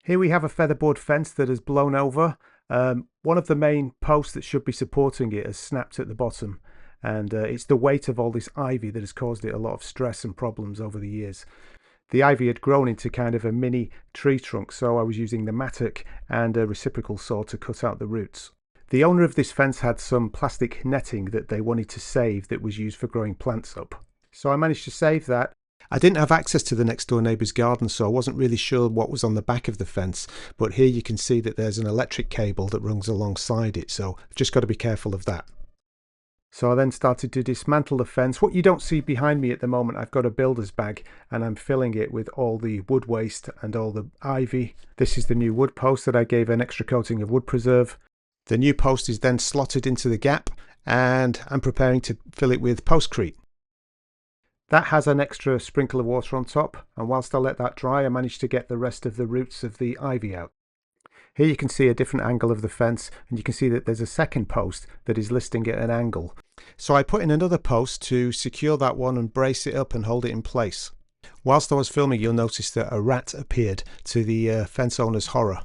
Here we have a featherboard fence that has blown over. One of the main posts that should be supporting it has snapped at the bottom, and it's the weight of all this ivy that has caused it a lot of stress and problems over the years. The ivy had grown into kind of a mini tree trunk, so I was using the mattock and a reciprocal saw to cut out the roots. The owner of this fence had some plastic netting that they wanted to save that was used for growing plants up. So I managed to save that. I didn't have access to the next door neighbour's garden, so I wasn't really sure what was on the back of the fence, but here you can see that there's an electric cable that runs alongside it, so I've just got to be careful of that. So I then started to dismantle the fence. What you don't see behind me at the moment, I've got a builder's bag and I'm filling it with all the wood waste and all the ivy. This is the new wood post that I gave an extra coating of wood preserve. The new post is then slotted into the gap and I'm preparing to fill it with postcrete. That has an extra sprinkle of water on top, and whilst I let that dry I managed to get the rest of the roots of the ivy out. Here you can see a different angle of the fence, and you can see that there's a second post that is listing at an angle. So I put in another post to secure that one and brace it up and hold it in place. Whilst I was filming, you'll notice that a rat appeared, to the fence owner's horror.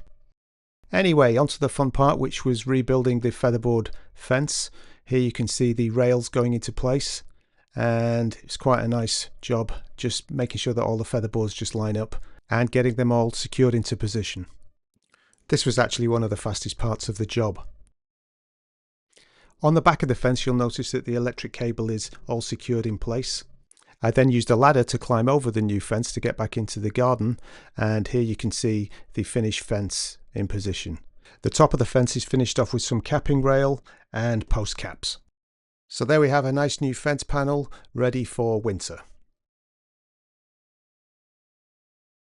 Anyway, onto the fun part, which was rebuilding the featherboard fence. Here you can see the rails going into place, and it's quite a nice job, just making sure that all the featherboards just line up and getting them all secured into position. This was actually one of the fastest parts of the job. On the back of the fence you'll notice that the electric cable is all secured in place. I then used a ladder to climb over the new fence to get back into the garden, and here you can see the finished fence in position. The top of the fence is finished off with some capping rail and post caps. So there we have a nice new fence panel ready for winter.